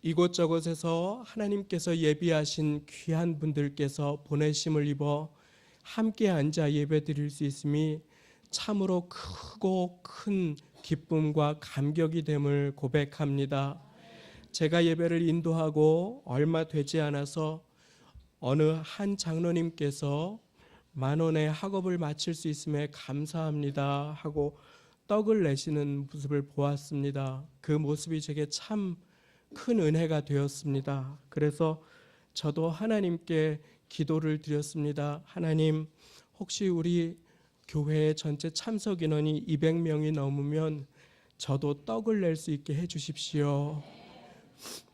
이곳저곳에서 하나님께서 예비하신 귀한 분들께서 보내심을 입어 함께 앉아 예배 드릴 수 있음이 참으로 크고 큰 기쁨과 감격이 됨을 고백합니다. 제가 예배를 인도하고 얼마 되지 않아서 어느 한 장로님께서 10,000원의 학업을 마칠 수 있음에 감사합니다 하고 떡을 내시는 모습을 보았습니다. 그 모습이 제게 참 큰 은혜가 되었습니다. 그래서 저도 하나님께 기도를 드렸습니다. 하나님, 혹시 우리 교회 전체 참석 인원이 200명이 넘으면 저도 떡을 낼 수 있게 해주십시오.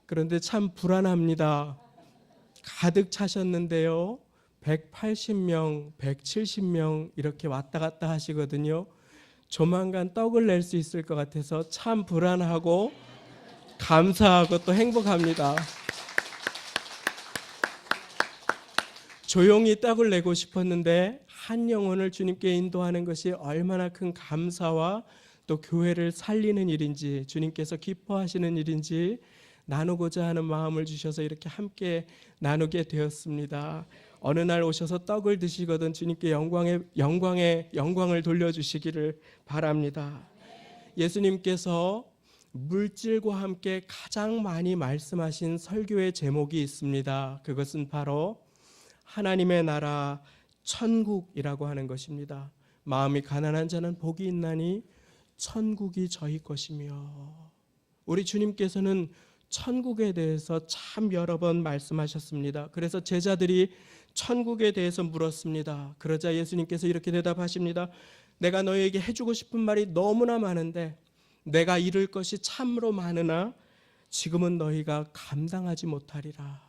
그런데 참 불안합니다. 가득 차셨는데요, 180명, 170명 이렇게 왔다 갔다 하시거든요. 조만간 떡을 낼 수 있을 것 같아서 참 불안하고 감사하고 또 행복합니다. 조용히 떡을 내고 싶었는데 한 영혼을 주님께 인도하는 것이 얼마나 큰 감사와 또 교회를 살리는 일인지, 주님께서 기뻐하시는 일인지 나누고자 하는 마음을 주셔서 이렇게 함께 나누게 되었습니다. 어느 날 오셔서 떡을 드시거든 주님께 영광을 돌려주시기를 바랍니다. 예수님께서 물질과 함께 가장 많이 말씀하신 설교의 제목이 있습니다. 그것은 바로 하나님의 나라 천국이라고 하는 것입니다. 마음이 가난한 자는 복이 있나니 천국이 저희 것이며, 우리 주님께서는 천국에 대해서 참 여러 번 말씀하셨습니다. 그래서 제자들이 천국에 대해서 물었습니다. 그러자 예수님께서 이렇게 대답하십니다. 내가 너희에게 해주고 싶은 말이 너무나 많은데 내가 이룰 것이 참으로 많으나 지금은 너희가 감당하지 못하리라.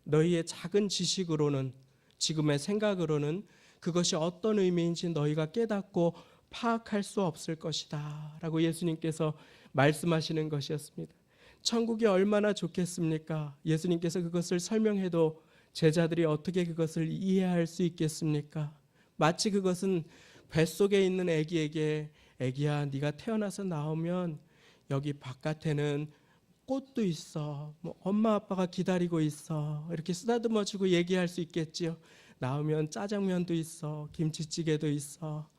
너희의 작은 지식으로는, 지금의 생각으로는 그것이 어떤 의미인지 너희가 깨닫고 파악할 수 없을 것이다 라고 예수님께서 말씀하시는 것이었습니다. 천국이 얼마나 좋겠습니까? 예수님께서 그것을 설명해도 제자들이 어떻게 그것을 이해할 수 있겠습니까? 마치 그것은 뱃속에 있는 아기에게 애기야, 네가 태어나서 나오면 여기 바깥에는 꽃도 있어, 엄마 아빠가 기다리고 있어, 이렇게 쓰다듬어주고 얘기할 수 있겠지요. 나오면 짜장면도 있어, 김치찌개도 있어.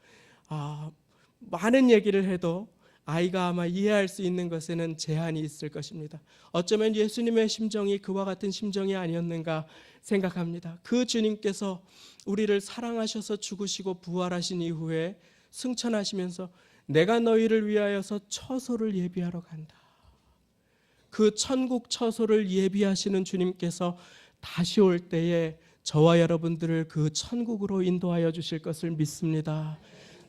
많은 얘기를 해도 아이가 아마 이해할 수 있는 것에는 제한이 있을 것입니다. 어쩌면 예수님의 심정이 그와 같은 심정이 아니었는가 생각합니다. 그 주님께서 우리를 사랑하셔서 죽으시고 부활하신 이후에 승천하시면서 내가 너희를 위하여서 처소를 예비하러 간다. 그 천국 처소를 예비하시는 주님께서 다시 올 때에 저와 여러분들을 그 천국으로 인도하여 주실 것을 믿습니다.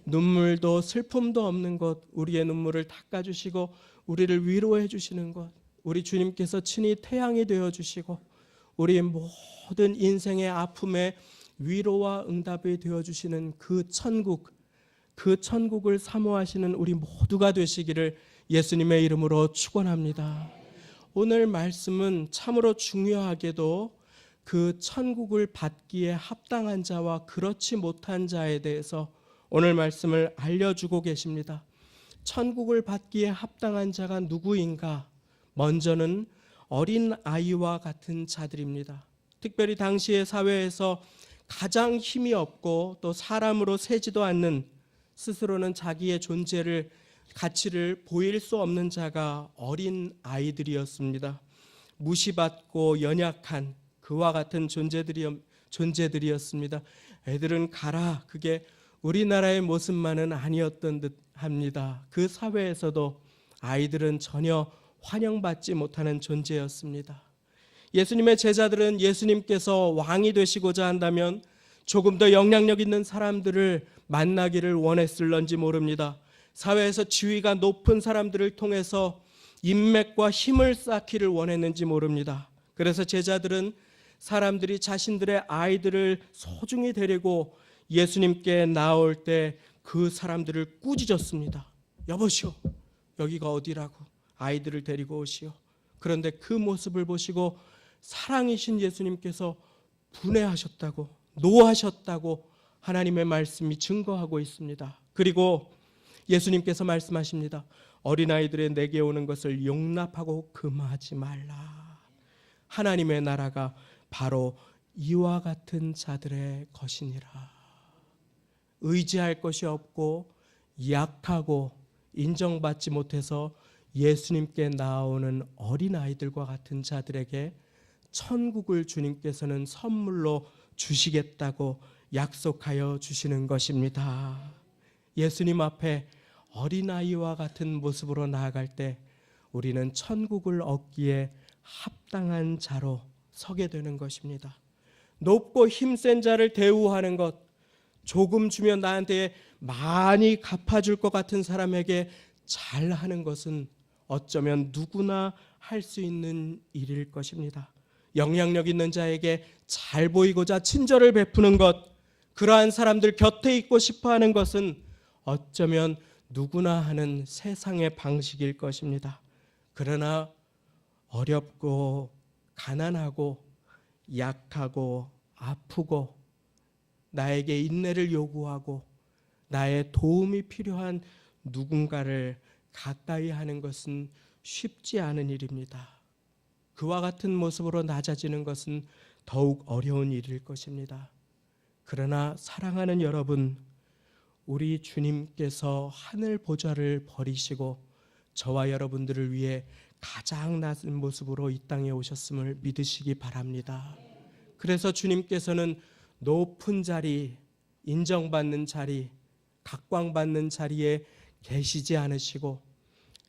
눈물도 슬픔도 없는 곳, 우리의 눈물을 닦아주시고 우리를 위로해 주시는 곳, 우리 주님께서 친히 태양이 되어주시고 우리의 모든 인생의 아픔에 위로와 응답이 되어주시는 그 천국을 사모하시는 우리 모두가 되시기를 예수님의 이름으로 축원합니다. 오늘 말씀은 참으로 중요하게도 그 천국을 받기에 합당한 자와 그렇지 못한 자에 대해서 오늘 말씀을 알려주고 계십니다. 천국을 받기에 합당한 자가 누구인가? 먼저는 어린 아이와 같은 자들입니다. 특별히 당시의 사회에서 가장 힘이 없고 또 사람으로 세지도 않는, 스스로는 자기의 존재를, 가치를 보일 수 없는 자가 어린 아이들이었습니다. 무시받고 연약한 그와 같은 존재들이었습니다. 애들은 가라, 그게 우리나라의 모습만은 아니었던 듯 합니다. 그 사회에서도 아이들은 전혀 환영받지 못하는 존재였습니다. 예수님의 제자들은 예수님께서 왕이 되시고자 한다면 조금 더 영향력 있는 사람들을 만나기를 원했을런지 모릅니다. 사회에서 지위가 높은 사람들을 통해서 인맥과 힘을 쌓기를 원했는지 모릅니다. 그래서 제자들은 사람들이 자신들의 아이들을 소중히 데리고 예수님께 나올 때 그 사람들을 꾸짖었습니다. 여보시오, 여기가 어디라고 아이들을 데리고 오시오. 그런데 그 모습을 보시고 사랑이신 예수님께서 분해하셨다고, 노하셨다고 하나님의 말씀이 증거하고 있습니다. 그리고 예수님께서 말씀하십니다. 어린아이들의 내게 오는 것을 용납하고 금하지 말라. 하나님의 나라가 바로 이와 같은 자들의 것이니라. 의지할 것이 없고 약하고 인정받지 못해서 예수님께 나오는 어린아이들과 같은 자들에게 천국을 주님께서는 선물로 주시겠다고 약속하여 주시는 것입니다. 예수님 앞에 어린아이와 같은 모습으로 나아갈 때 우리는 천국을 얻기에 합당한 자로 서게 되는 것입니다. 높고 힘센 자를 대우하는 것, 조금 주면 나한테 많이 갚아줄 것 같은 사람에게 잘하는 것은 어쩌면 누구나 할 수 있는 일일 것입니다. 영향력 있는 자에게 잘 보이고자 친절을 베푸는 것, 그러한 사람들 곁에 있고 싶어하는 것은 어쩌면 누구나 하는 세상의 방식일 것입니다. 그러나 어렵고 가난하고 약하고 아프고 나에게 인내를 요구하고 나의 도움이 필요한 누군가를 가까이 하는 것은 쉽지 않은 일입니다. 그와 같은 모습으로 낮아지는 것은 더욱 어려운 일일 것입니다. 그러나 사랑하는 여러분, 우리 주님께서 하늘 보좌를 버리시고 저와 여러분들을 위해 가장 낮은 모습으로 이 땅에 오셨음을 믿으시기 바랍니다. 그래서 주님께서는 높은 자리, 인정받는 자리, 각광받는 자리에 계시지 않으시고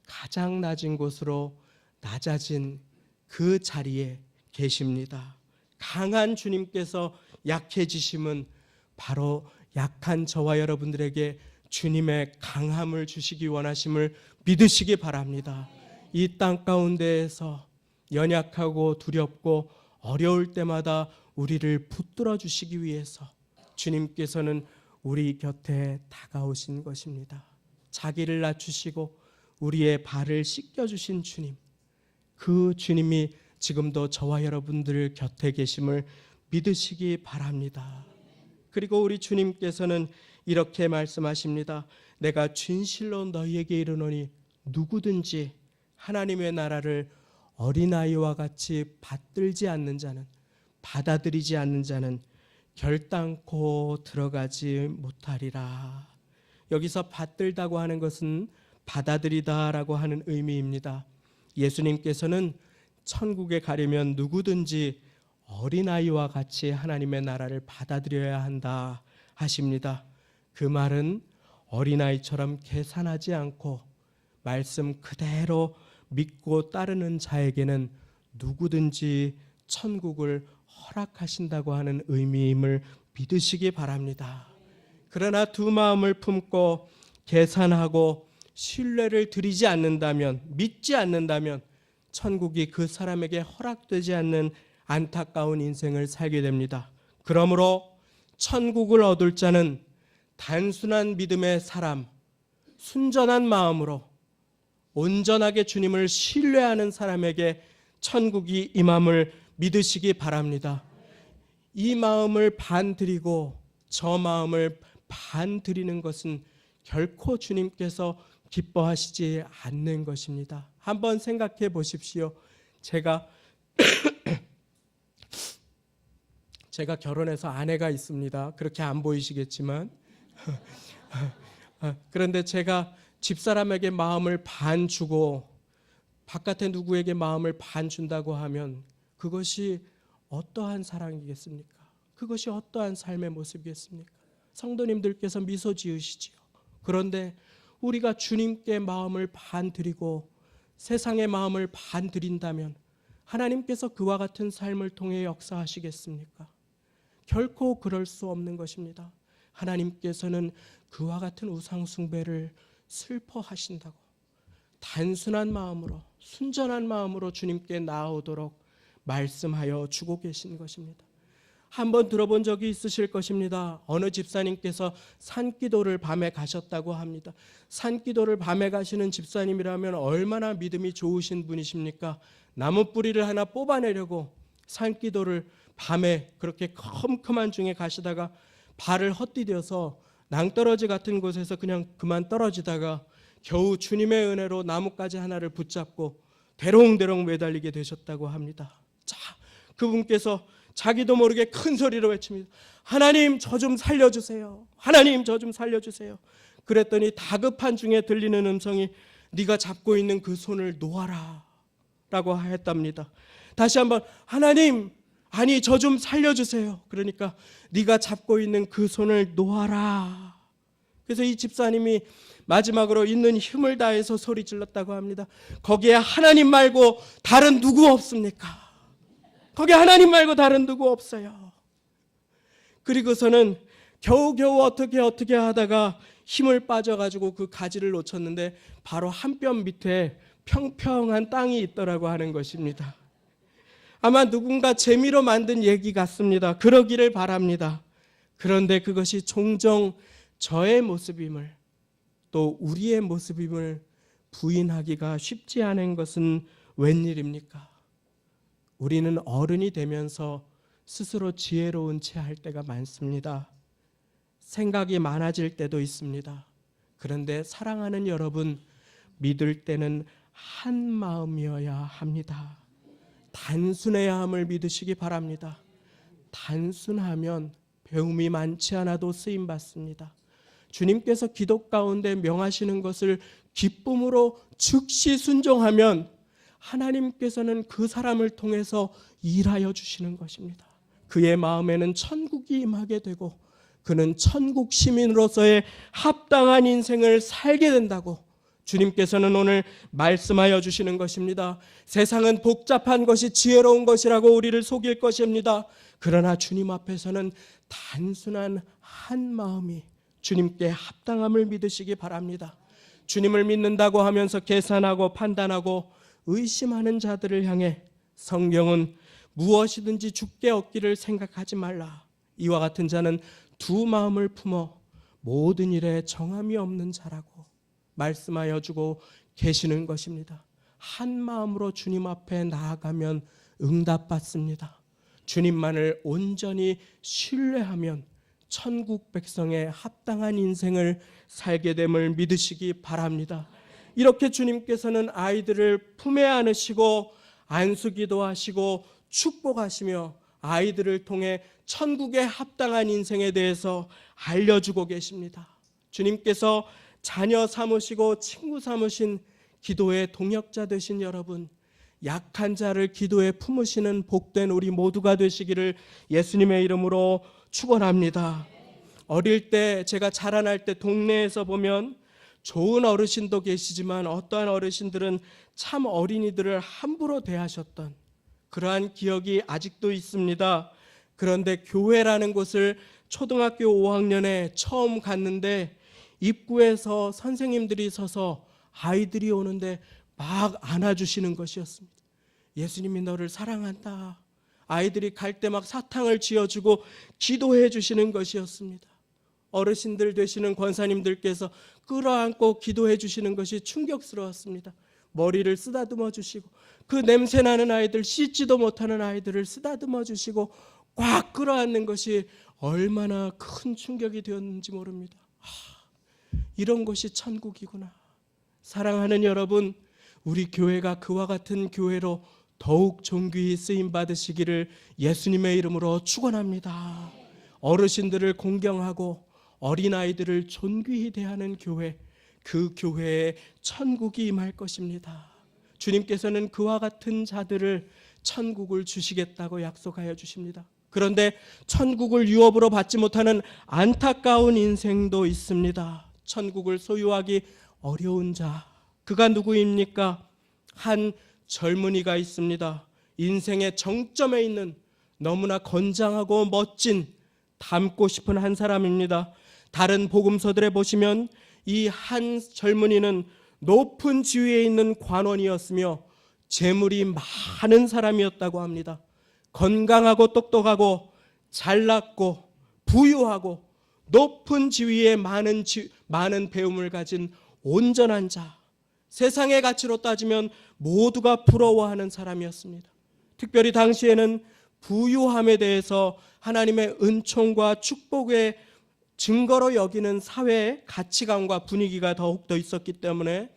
가장 낮은 곳으로 낮아진 그 자리에 계십니다. 강한 주님께서 약해지심은 바로 약한 저와 여러분들에게 주님의 강함을 주시기 원하심을 믿으시기 바랍니다. 이 땅 가운데에서 연약하고 두렵고 어려울 때마다 우리를 붙들어 주시기 위해서 주님께서는 우리 곁에 다가오신 것입니다. 자기를 낮추시고 우리의 발을 씻겨주신 주님, 그 주님이 지금도 저와 여러분들 곁에 계심을 믿으시기 바랍니다. 그리고 우리 주님께서는 이렇게 말씀하십니다. 내가 진실로 너희에게 이르노니 누구든지 하나님의 나라를 어린아이와 같이 받들지 않는 자는, 받아들이지 않는 자는 결단코 들어가지 못하리라. 여기서 받들다고 하는 것은 받아들이다라고 하는 의미입니다. 예수님께서는 천국에 가려면 누구든지 어린아이와 같이 하나님의 나라를 받아들여야 한다 하십니다. 그 말은 어린아이처럼 계산하지 않고 말씀 그대로 믿고 따르는 자에게는 누구든지 천국을 허락하신다고 하는 의미임을 믿으시기 바랍니다. 그러나 두 마음을 품고 계산하고 신뢰를 드리지 않는다면, 믿지 않는다면 천국이 그 사람에게 허락되지 않는 안타까운 인생을 살게 됩니다. 그러므로 천국을 얻을 자는 단순한 믿음의 사람, 순전한 마음으로 온전하게 주님을 신뢰하는 사람에게 천국이 임함을 믿으시기 바랍니다. 이 마음을 반 드리고 저 마음을 반 드리는 것은 결코 주님께서 기뻐하시지 않는 것입니다. 한번 생각해 보십시오. 제가 결혼해서 아내가 있습니다. 그렇게 안 보이시겠지만 그런데 제가 집사람에게 마음을 반 주고 바깥에 누구에게 마음을 반 준다고 하면 그것이 어떠한 사랑이겠습니까? 그것이 어떠한 삶의 모습이겠습니까? 성도님들께서 미소 지으시지요. 그런데 우리가 주님께 마음을 반 드리고 세상의 마음을 반 드린다면 하나님께서 그와 같은 삶을 통해 역사하시겠습니까? 결코 그럴 수 없는 것입니다. 하나님께서는 그와 같은 우상 숭배를 슬퍼하신다고 단순한 마음으로 순전한 마음으로 주님께 나아오도록 말씀하여 주고 계신 것입니다. 한번 들어본 적이 있으실 것입니다. 어느 집사님께서 산기도를 밤에 가셨다고 합니다. 산기도를 밤에 가시는 집사님이라면 얼마나 믿음이 좋으신 분이십니까? 나무 뿌리를 하나 뽑아내려고 산기도를 밤에 그렇게 컴컴한 중에 가시다가 발을 헛디뎌서 낭떠러지 같은 곳에서 그냥 그만 떨어지다가 겨우 주님의 은혜로 나뭇가지 하나를 붙잡고 대롱대롱 매달리게 되셨다고 합니다. 자, 그분께서 자기도 모르게 큰 소리로 외칩니다. 하나님, 저 좀 살려주세요. 하나님, 저 좀 살려주세요. 그랬더니 다급한 중에 들리는 음성이 네가 잡고 있는 그 손을 놓아라 라고 했답니다. 다시 한번 하나님, 아니 저 좀 살려주세요. 그러니까 네가 잡고 있는 그 손을 놓아라. 그래서 이 집사님이 마지막으로 있는 힘을 다해서 소리 질렀다고 합니다. 거기에 하나님 말고 다른 누구 없습니까? 거기에 하나님 말고 다른 누구 없어요. 그리고서는 겨우겨우 어떻게 하다가 힘을 빠져가지고 그 가지를 놓쳤는데 바로 한 뼘 밑에 평평한 땅이 있더라고 하는 것입니다. 아마 누군가 재미로 만든 얘기 같습니다. 그러기를 바랍니다. 그런데 그것이 종종 저의 모습임을, 또 우리의 모습임을 부인하기가 쉽지 않은 것은 웬일입니까? 우리는 어른이 되면서 스스로 지혜로운 채 할 때가 많습니다. 생각이 많아질 때도 있습니다. 그런데 사랑하는 여러분, 믿을 때는 한 마음이어야 합니다. 단순해야 함을 믿으시기 바랍니다. 단순하면 배움이 많지 않아도 쓰임 받습니다. 주님께서 기도 가운데 명하시는 것을 기쁨으로 즉시 순종하면 하나님께서는 그 사람을 통해서 일하여 주시는 것입니다. 그의 마음에는 천국이 임하게 되고 그는 천국 시민으로서의 합당한 인생을 살게 된다고 주님께서는 오늘 말씀하여 주시는 것입니다. 세상은 복잡한 것이 지혜로운 것이라고 우리를 속일 것입니다. 그러나 주님 앞에서는 단순한 한 마음이 주님께 합당함을 믿으시기 바랍니다. 주님을 믿는다고 하면서 계산하고 판단하고 의심하는 자들을 향해 성경은 무엇이든지 죽게 얻기를 생각하지 말라. 이와 같은 자는 두 마음을 품어 모든 일에 정함이 없는 자라고 말씀하여 주고 계시는 것입니다. 한 마음으로 주님 앞에 나아가면 응답받습니다. 주님만을 온전히 신뢰하면 천국 백성의 합당한 인생을 살게 됨을 믿으시기 바랍니다. 이렇게 주님께서는 아이들을 품에 안으시고 안수기도 하시고 축복하시며 아이들을 통해 천국의 합당한 인생에 대해서 알려주고 계십니다. 주님께서 자녀 삼으시고 친구 삼으신 기도의 동역자 되신 여러분, 약한 자를 기도에 품으시는 복된 우리 모두가 되시기를 예수님의 이름으로 축원합니다. 어릴 때 제가 자라날 때 동네에서 보면 좋은 어르신도 계시지만 어떠한 어르신들은 참 어린이들을 함부로 대하셨던 그러한 기억이 아직도 있습니다. 그런데 교회라는 곳을 초등학교 5학년에 처음 갔는데 입구에서 선생님들이 서서 아이들이 오는데 막 안아주시는 것이었습니다. 예수님이 너를 사랑한다. 아이들이 갈 때 막 사탕을 쥐어주고 기도해 주시는 것이었습니다. 어르신들 되시는 권사님들께서 끌어안고 기도해 주시는 것이 충격스러웠습니다. 머리를 쓰다듬어 주시고 그 냄새나는 아이들, 씻지도 못하는 아이들을 쓰다듬어 주시고 꽉 끌어안는 것이 얼마나 큰 충격이 되었는지 모릅니다. 이런 것이 천국이구나. 사랑하는 여러분, 우리 교회가 그와 같은 교회로 더욱 존귀히 쓰임 받으시기를 예수님의 이름으로 축원합니다. 어르신들을 공경하고 어린아이들을 존귀히 대하는 교회, 그 교회에 천국이 임할 것입니다. 주님께서는 그와 같은 자들을 천국을 주시겠다고 약속하여 주십니다. 그런데 천국을 유업으로 받지 못하는 안타까운 인생도 있습니다. 천국을 소유하기 어려운 자, 그가 누구입니까? 한 젊은이가 있습니다. 인생의 정점에 있는 너무나 건장하고 멋진, 닮고 싶은 한 사람입니다. 다른 복음서들에 보시면 이 한 젊은이는 높은 지위에 있는 관원이었으며 재물이 많은 사람이었다고 합니다. 건강하고 똑똑하고 잘났고 부유하고 높은 지위에 많은 배움을 가진 온전한 자, 세상의 가치로 따지면 모두가 부러워하는 사람이었습니다. 특별히 당시에는 부유함에 대해서 하나님의 은총과 축복의 증거로 여기는 사회의 가치관과 분위기가 더욱더 있었기 때문에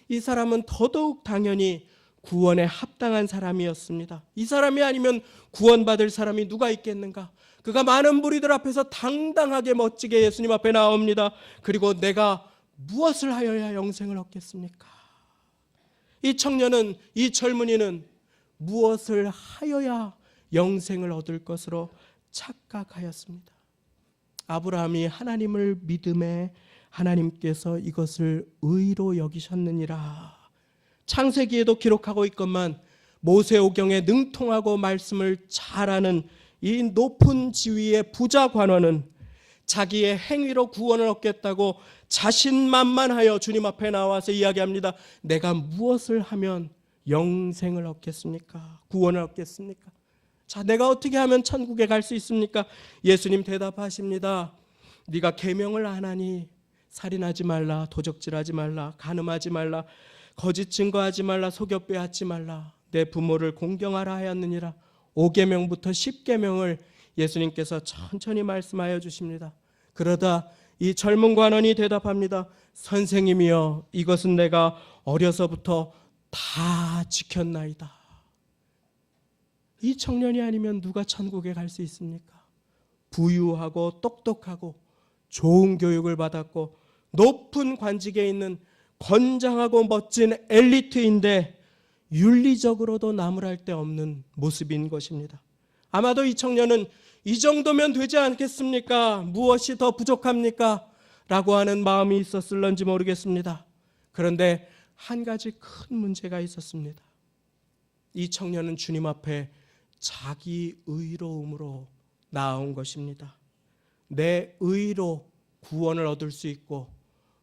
이 사람은 더더욱 당연히 구원에 합당한 사람이었습니다. 이 사람이 아니면 구원받을 사람이 누가 있겠는가? 그가 많은 무리들 앞에서 당당하게 멋지게 예수님 앞에 나옵니다. 그리고 내가 무엇을 하여야 영생을 얻겠습니까? 이 청년은, 이 젊은이는 무엇을 하여야 영생을 얻을 것으로 착각하였습니다. 아브라함이 하나님을 믿음에 하나님께서 이것을 의로 여기셨느니라. 창세기에도 기록하고 있건만 모세오경에 능통하고 말씀을 잘 아는 이 높은 지위의 부자 관원은 자기의 행위로 구원을 얻겠다고 자신만만하여 주님 앞에 나와서 이야기합니다. 내가 무엇을 하면 영생을 얻겠습니까? 구원을 얻겠습니까? 자, 내가 어떻게 하면 천국에 갈 수 있습니까? 예수님 대답하십니다. 네가 계명을 안 하니 살인하지 말라, 도적질하지 말라, 간음하지 말라, 거짓 증거하지 말라, 속여 빼앗지 말라, 내 부모를 공경하라 하였느니라. 5계명부터 10계명을 예수님께서 천천히 말씀하여 주십니다. 그러다 이 젊은 관원이 대답합니다. 선생님이여, 이것은 내가 어려서부터 다 지켰나이다. 이 청년이 아니면 누가 천국에 갈 수 있습니까? 부유하고 똑똑하고 좋은 교육을 받았고 높은 관직에 있는 건장하고 멋진 엘리트인데 윤리적으로도 나무랄 데 없는 모습인 것입니다. 아마도 이 청년은 이 정도면 되지 않겠습니까? 무엇이 더 부족합니까? 라고 하는 마음이 있었을런지 모르겠습니다. 그런데 한 가지 큰 문제가 있었습니다. 이 청년은 주님 앞에 자기 의로움으로 나온 것입니다. 내 의로 구원을 얻을 수 있고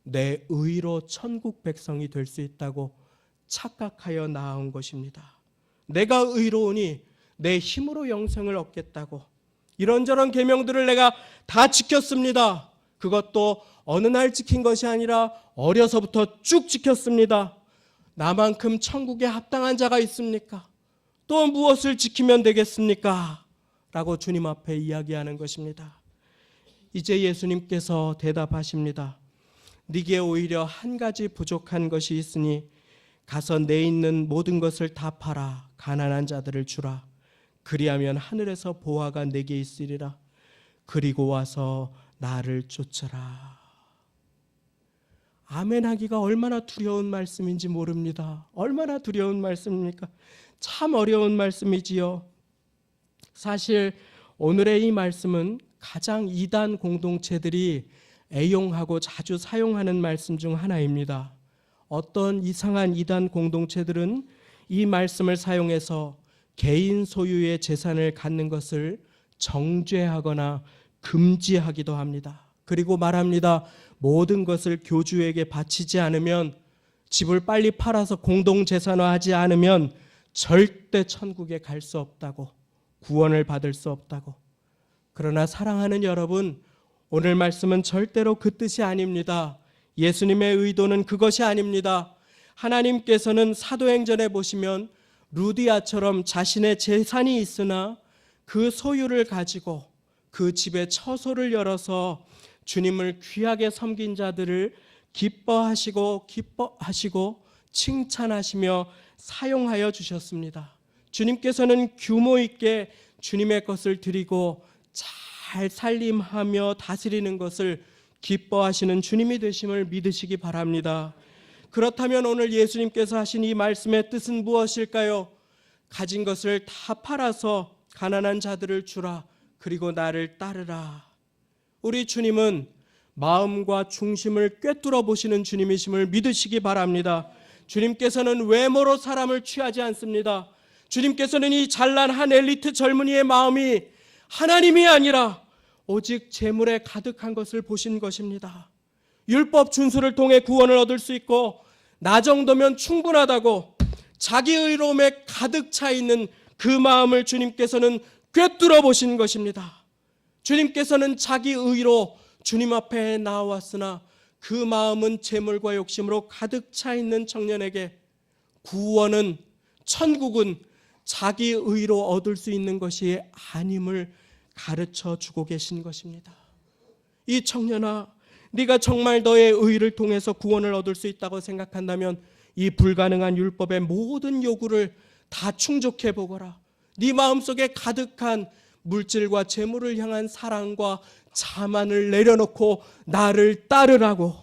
내 의로 천국 백성이 될 수 있다고 착각하여 나온 것입니다. 내가 의로우니 내 힘으로 영생을 얻겠다고 이런저런 계명들을 내가 다 지켰습니다. 그것도 어느 날 지킨 것이 아니라 어려서부터 쭉 지켰습니다. 나만큼 천국에 합당한 자가 있습니까? 또 무엇을 지키면 되겠습니까? 라고 주님 앞에 이야기하는 것입니다. 이제 예수님께서 대답하십니다. 네게 오히려 한 가지 부족한 것이 있으니 가서 내 있는 모든 것을 다 팔아 가난한 자들을 주라. 그리하면 하늘에서 보화가 내게 있으리라. 그리고 와서 나를 쫓아라. 아멘 하기가 얼마나 두려운 말씀인지 모릅니다. 얼마나 두려운 말씀입니까? 참 어려운 말씀이지요. 사실 오늘의 이 말씀은 가장 이단 공동체들이 애용하고 자주 사용하는 말씀 중 하나입니다. 어떤 이상한 이단 공동체들은 이 말씀을 사용해서 개인 소유의 재산을 갖는 것을 정죄하거나 금지하기도 합니다. 그리고 말합니다. 모든 것을 교주에게 바치지 않으면, 집을 빨리 팔아서 공동재산화하지 않으면 절대 천국에 갈 수 없다고, 구원을 받을 수 없다고. 그러나 사랑하는 여러분, 오늘 말씀은 절대로 그 뜻이 아닙니다. 예수님의 의도는 그것이 아닙니다. 하나님께서는 사도행전에 보시면 루디아처럼 자신의 재산이 있으나 그 소유를 가지고 그 집에 처소를 열어서 주님을 귀하게 섬긴 자들을 기뻐하시고 칭찬하시며 사용하여 주셨습니다. 주님께서는 규모 있게 주님의 것을 드리고 잘 살림하며 다스리는 것을 기뻐하시는 주님이 되심을 믿으시기 바랍니다. 그렇다면 오늘 예수님께서 하신 이 말씀의 뜻은 무엇일까요? 가진 것을 다 팔아서 가난한 자들을 주라. 그리고 나를 따르라. 우리 주님은 마음과 중심을 꿰뚫어 보시는 주님이심을 믿으시기 바랍니다. 주님께서는 외모로 사람을 취하지 않습니다. 주님께서는 이 잘난 한 엘리트 젊은이의 마음이 하나님이 아니라 오직 재물에 가득한 것을 보신 것입니다. 율법 준수를 통해 구원을 얻을 수 있고 나 정도면 충분하다고 자기 의로움에 가득 차 있는 그 마음을 주님께서는 꿰뚫어 보신 것입니다. 주님께서는 자기 의로 주님 앞에 나왔으나 그 마음은 재물과 욕심으로 가득 차 있는 청년에게 구원은, 천국은 자기 의로 얻을 수 있는 것이 아님을 가르쳐 주고 계신 것입니다. 이 청년아, 네가 정말 너의 의를 통해서 구원을 얻을 수 있다고 생각한다면 이 불가능한 율법의 모든 요구를 다 충족해 보거라. 네 마음속에 가득한 물질과 재물을 향한 사랑과 자만을 내려놓고 나를 따르라고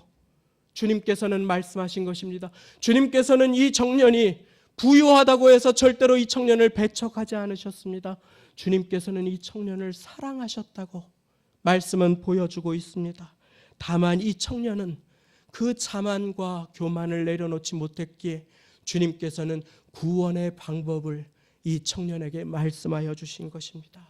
주님께서는 말씀하신 것입니다. 주님께서는 이 청년이 부유하다고 해서 절대로 이 청년을 배척하지 않으셨습니다. 주님께서는 이 청년을 사랑하셨다고 말씀은 보여주고 있습니다. 다만 이 청년은 그 자만과 교만을 내려놓지 못했기에 주님께서는 구원의 방법을 이 청년에게 말씀하여 주신 것입니다.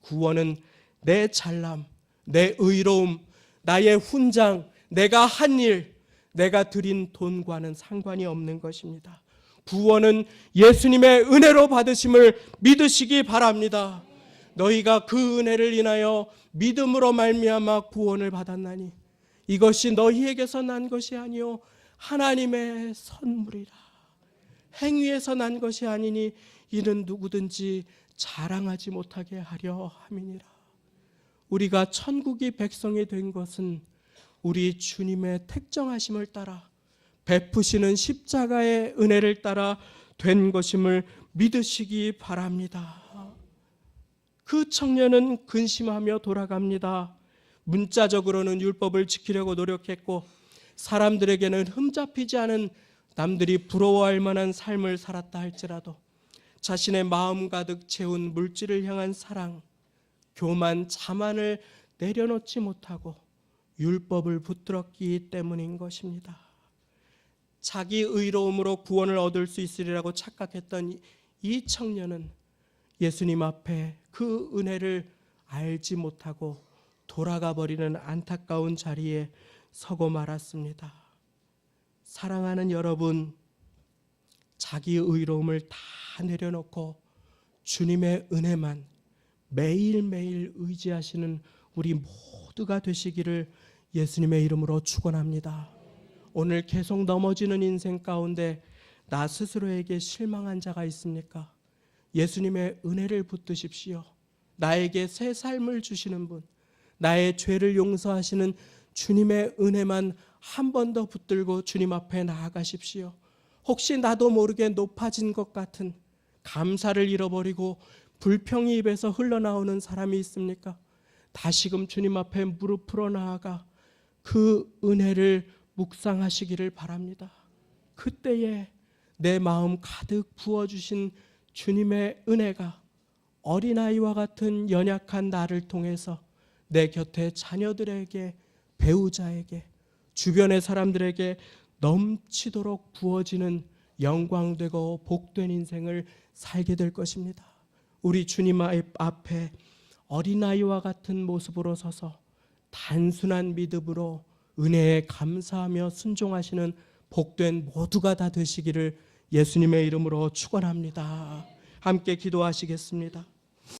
구원은 내 잘남, 내 의로움, 나의 훈장, 내가 한 일, 내가 드린 돈과는 상관이 없는 것입니다. 구원은 예수님의 은혜로 받으심을 믿으시기 바랍니다. 너희가 그 은혜를 인하여 믿음으로 말미암아 구원을 받았나니 이것이 너희에게서 난 것이 아니요 하나님의 선물이라. 행위에서 난 것이 아니니 이는 누구든지 자랑하지 못하게 하려 함이니라. 우리가 천국이 백성이 된 것은 우리 주님의 택정하심을 따라 베푸시는 십자가의 은혜를 따라 된 것임을 믿으시기 바랍니다. 그 청년은 근심하며 돌아갑니다. 문자적으로는 율법을 지키려고 노력했고 사람들에게는 흠잡히지 않은 남들이 부러워할 만한 삶을 살았다 할지라도 자신의 마음 가득 채운 물질을 향한 사랑, 교만, 자만을 내려놓지 못하고 율법을 붙들었기 때문인 것입니다. 자기 의로움으로 구원을 얻을 수 있으리라고 착각했던 이 청년은 예수님 앞에 그 은혜를 알지 못하고 돌아가 버리는 안타까운 자리에 서고 말았습니다. 사랑하는 여러분, 자기 의로움을 다 내려놓고 주님의 은혜만 매일매일 의지하시는 우리 모두가 되시기를 예수님의 이름으로 축원합니다. 오늘 계속 넘어지는 인생 가운데 나 스스로에게 실망한 자가 있습니까? 예수님의 은혜를 붙드십시오. 나에게 새 삶을 주시는 분, 나의 죄를 용서하시는 주님의 은혜만 한 번 더 붙들고 주님 앞에 나아가십시오. 혹시 나도 모르게 높아진 것 같은 감사를 잃어버리고 불평이 입에서 흘러나오는 사람이 있습니까? 다시금 주님 앞에 무릎 풀어 나아가 그 은혜를 묵상하시기를 바랍니다. 그때에 내 마음 가득 부어주신 주님의 은혜가 어린아이와 같은 연약한 나를 통해서 내 곁에 자녀들에게, 배우자에게, 주변의 사람들에게 넘치도록 부어지는 영광되고 복된 인생을 살게 될 것입니다. 우리 주님 앞에 어린아이와 같은 모습으로 서서 단순한 믿음으로 은혜에 감사하며 순종하시는 복된 모두가 다 되시기를 예수님의 이름으로 축원합니다. 함께 기도하시겠습니다.